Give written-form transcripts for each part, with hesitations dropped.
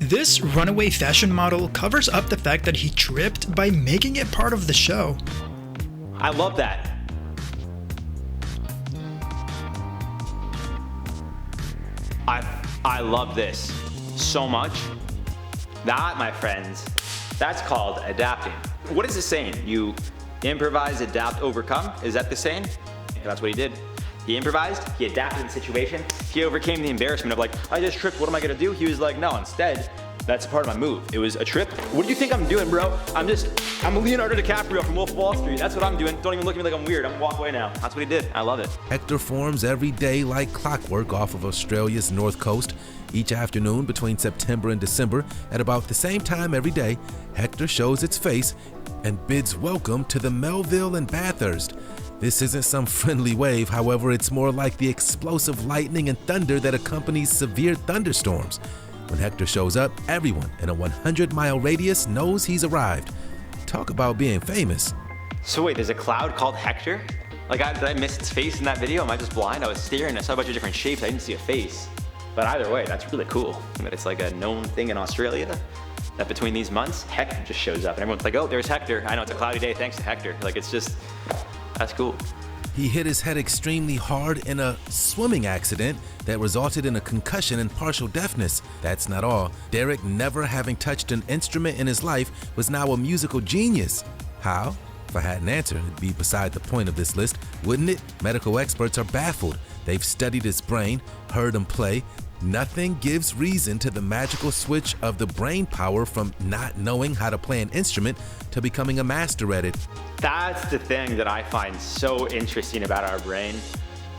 This Runaway fashion model covers up the fact that he tripped by making it part of the show. I love that. I love this so much. That, my friends, that's called adapting. What is this saying? You improvise, adapt, overcome? Is that the saying? That's what he did. He improvised, he adapted the situation, he overcame the embarrassment of like, I just tripped, what am I gonna do? He was like, no, instead, that's part of my move. It was a trip. What do you think I'm doing, bro? I'm Leonardo DiCaprio from Wolf of Wall Street. That's what I'm doing. Don't even look at me like I'm weird. I'm gonna walk away now. That's what he did. I love it. Hector forms every day like clockwork off of Australia's north coast. Each afternoon between September and December, at about the same time every day, Hector shows its face and bids welcome to the Melville and Bathurst. This isn't some friendly wave, however, it's more like the explosive lightning and thunder that accompanies severe thunderstorms. When Hector shows up, everyone in a 100-mile radius knows he's arrived. Talk about being famous. So wait, there's a cloud called Hector? Like, did I miss its face in that video? Am I just blind? I was staring, I saw a bunch of different shapes, I didn't see a face. But either way, that's really cool. That it's like a known thing in Australia, that between these months, Hector just shows up and everyone's like, oh, there's Hector. I know it's a cloudy day thanks to Hector. Like, it's just, that's cool. He hit his head extremely hard in a swimming accident that resulted in a concussion and partial deafness. That's not all. Derek, never having touched an instrument in his life, was now a musical genius. How? If I had an answer, it'd be beside the point of this list, wouldn't it? Medical experts are baffled. They've studied his brain, heard him play. Nothing gives reason to the magical switch of the brain power from not knowing how to play an instrument to becoming a master at it. That's the thing that I find so interesting about our brain.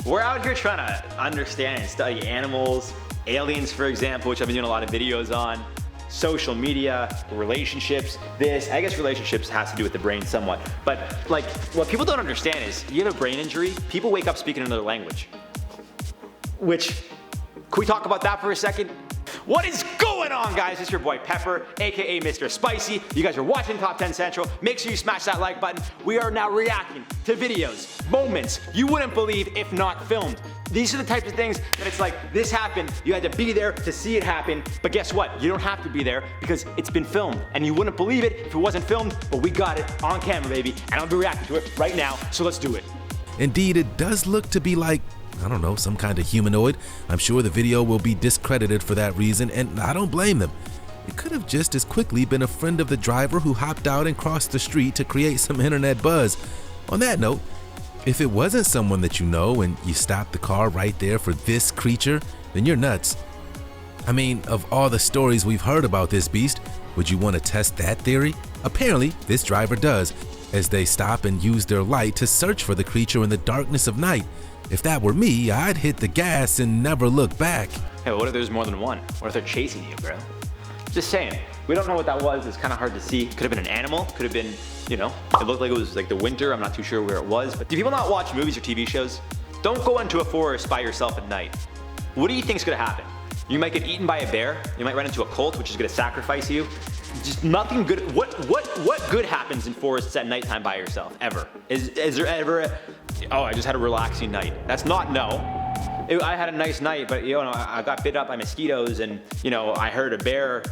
We're out here trying to understand and study animals, aliens, for example, which I've been doing a lot of videos on, social media, relationships, I guess relationships has to do with the brain somewhat. But like, what people don't understand is, you have a brain injury, people wake up speaking another language. Which, can we talk about that for a second? What is going on, guys? It's your boy Pepper, aka Mr. Spicy. You guys are watching Top 10 Central. Make sure you smash that like button. We are now reacting to videos, moments you wouldn't believe if not filmed. These are the types of things that it's like, this happened, you had to be there to see it happen, but guess what? You don't have to be there because it's been filmed, and you wouldn't believe it if it wasn't filmed, but we got it on camera, baby, and I'll be reacting to it right now, so let's do it. Indeed, it does look to be like, I don't know, some kind of humanoid. I'm sure the video will be discredited for that reason, and I don't blame them. It could have just as quickly been a friend of the driver who hopped out and crossed the street to create some internet buzz. On that note, if it wasn't someone that you know and you stopped the car right there for this creature, then you're nuts. I mean, of all the stories we've heard about this beast, would you want to test that theory? Apparently, this driver does, as they stop and use their light to search for the creature in the darkness of night. If that were me, I'd hit the gas and never look back. Hey, what if there's more than one? What if they're chasing you, bro? Just saying. We don't know what that was. It's kind of hard to see. Could have been an animal. Could have been, you know, it looked like it was like the winter. I'm not too sure where it was. But do people not watch movies or TV shows? Don't go into a forest by yourself at night. What do you think is going to happen? You might get eaten by a bear. You might run into a cult, which is going to sacrifice you. Just nothing good. What good happens in forests at nighttime by yourself, ever? Is there ever oh, I just had a relaxing night? That's not, no. I had a nice night, but you know, I got bit up by mosquitoes and, you know, I heard a bear,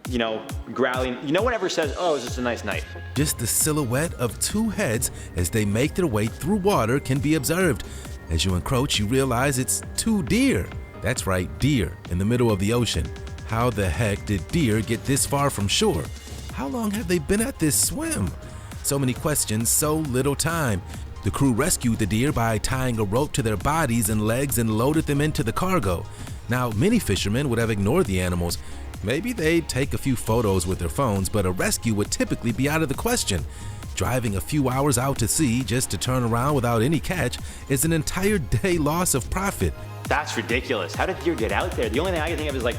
you know, growling. No one ever says, oh, it was just a nice night. Just the silhouette of two heads as they make their way through water can be observed. As you encroach, you realize it's two deer. That's right, deer in the middle of the ocean. How the heck did deer get this far from shore? How long have they been at this swim? So many questions, so little time. The crew rescued the deer by tying a rope to their bodies and legs and loaded them into the cargo. Now, many fishermen would have ignored the animals. Maybe they'd take a few photos with their phones, but a rescue would typically be out of the question. Driving a few hours out to sea just to turn around without any catch is an entire day loss of profit. That's ridiculous. How did deer get out there? The only thing I can think of is like,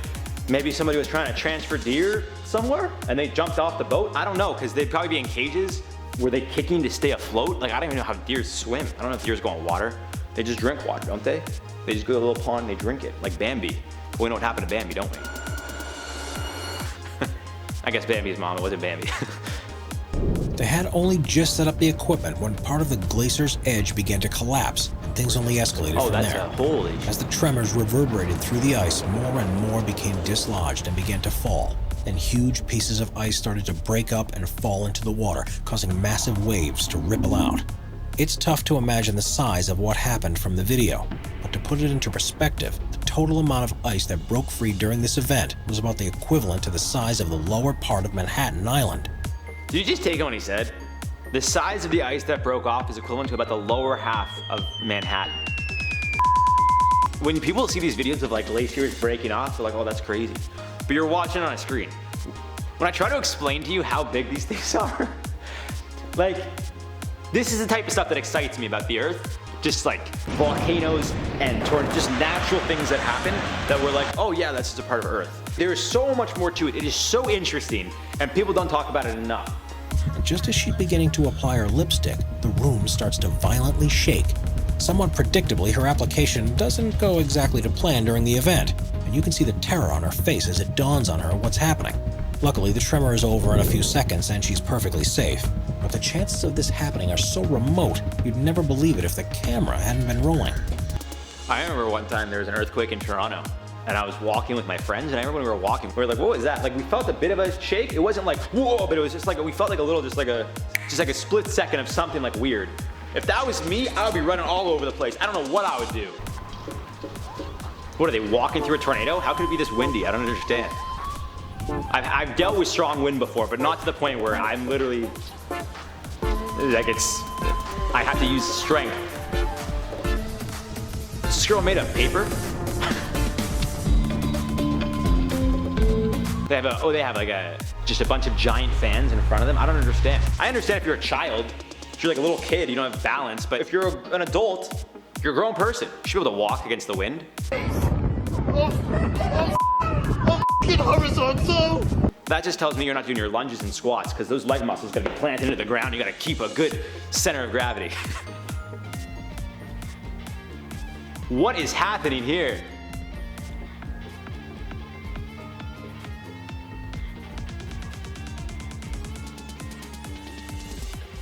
maybe somebody was trying to transfer deer somewhere and they jumped off the boat. I don't know, because they'd probably be in cages. Were they kicking to stay afloat? Like, I don't even know how deer swim. I don't know if deers go in water. They just drink water, don't they? They just go to a little pond and they drink it, like Bambi. But we know what happened to Bambi, don't we? I guess Bambi's mom, it wasn't Bambi. They had only just set up the equipment when part of the glacier's edge began to collapse, and things only escalated from there. Holy As the tremors reverberated through the ice, more and more became dislodged and began to fall. and huge pieces of ice started to break up and fall into the water, causing massive waves to ripple out. It's tough to imagine the size of what happened from the video, but to put it into perspective, the total amount of ice that broke free during this event was about the equivalent to the size of the lower part of Manhattan Island. Did you just take on what he said? The size of the ice that broke off is equivalent to about the lower half of Manhattan. When people see these videos of like glaciers breaking off, they're like, oh, that's crazy. But you're watching on a screen. When I try to explain to you how big these things are, like, this is the type of stuff that excites me about the Earth. Just like volcanoes and just natural things that happen that we're like, oh yeah, that's just a part of Earth. There's so much more to it. It is so interesting, and people don't talk about it enough. And just as she's beginning to apply her lipstick, the room starts to violently shake. Somewhat predictably, her application doesn't go exactly to plan during the event, and you can see the terror on her face as it dawns on her what's happening. Luckily, the tremor is over in a few seconds and she's perfectly safe. But the chances of this happening are so remote, you'd never believe it if the camera hadn't been rolling. I remember one time there was an earthquake in Toronto, and I was walking with my friends, and I remember when we were walking, we were like, what was that? Like, we felt a bit of a shake. It wasn't like, whoa, but it was just like, we felt like a little, just like a split second of something like weird. If that was me, I would be running all over the place. I don't know what I would do. What, are they walking through a tornado? How could it be this windy? I don't understand. I've dealt with strong wind before, but not to the point where I'm literally, like I have to use strength. Is this girl made of paper? They have like just a bunch of giant fans in front of them. I don't understand. I understand if you're a child, if you're like a little kid, you don't have balance, but if you're an adult, if you're a grown person, you should be able to walk against the wind. Horizontal. That just tells me you're not doing your lunges and squats, because those leg muscles gotta be planted into the ground. You gotta keep a good center of gravity. What is happening here?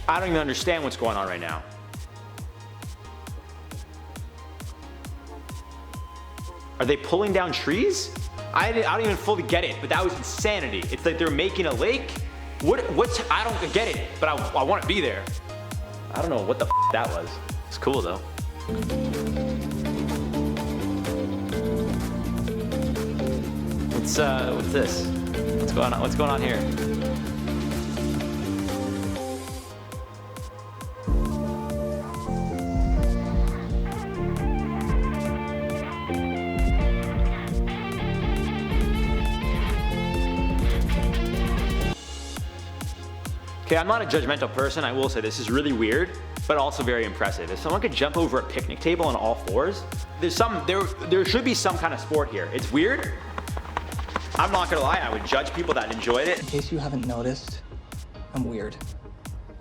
I don't even understand what's going on right now. Are they pulling down trees? I don't even fully get it, but that was insanity. It's like they're making a lake. I don't get it, but I want to be there. I don't know what the that was. It's cool though. What's this? What's going on? What's going on here? Okay, I'm not a judgmental person. I will say this is really weird, but also very impressive. If someone could jump over a picnic table on all fours, there should be some kind of sport here. It's weird. I'm not gonna lie, I would judge people that enjoyed it. In case you haven't noticed, I'm weird.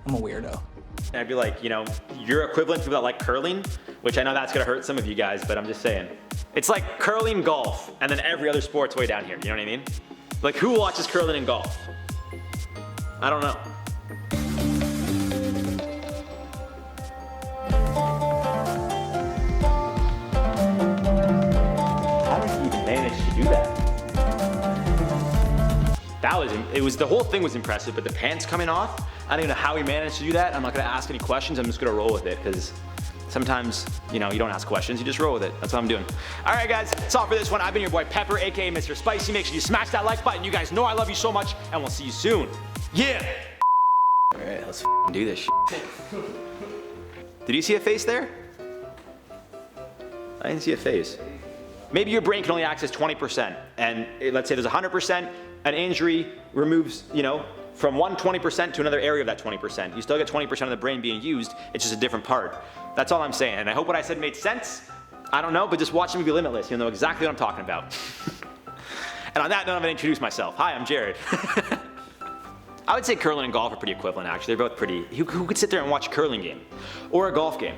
I'm a weirdo. And I'd be like, you know, your equivalent to that like curling, which I know that's gonna hurt some of you guys, but I'm just saying. It's like curling, golf, and then every other sport's way down here, you know what I mean? Like, who watches curling and golf? I don't know. Do that. The whole thing was impressive, but the pants coming off, I don't even know how he managed to do that. I'm not gonna ask any questions, I'm just gonna roll with it, because sometimes, you know, you don't ask questions, you just roll with it. That's what I'm doing. All right, guys, that's all for this one. I've been your boy Pepper, aka Mr. Spicy. Make sure you smash that like button. You guys know I love you so much, and we'll see you soon. Yeah! All right, let's do this shit. Did you see a face there? I didn't see a face. Maybe your brain can only access 20%, and let's say there's 100%, an injury removes, you know, from 20% to another area of that 20%. You still get 20% of the brain being used, it's just a different part. That's all I'm saying, and I hope what I said made sense. I don't know, but just watch the movie Limitless, you'll know exactly what I'm talking about. And on that note, I'm gonna introduce myself. Hi, I'm Jared. I would say curling and golf are pretty equivalent, actually. They're both pretty, who could sit there and watch a curling game? Or a golf game?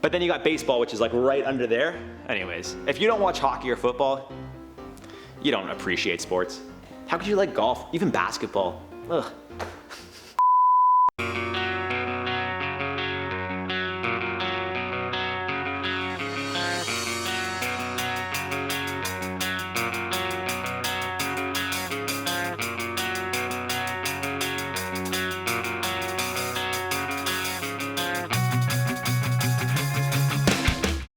But then you got baseball, which is like right under there. Anyways, if you don't watch hockey or football, you don't appreciate sports. How could you like golf? Even basketball? Ugh.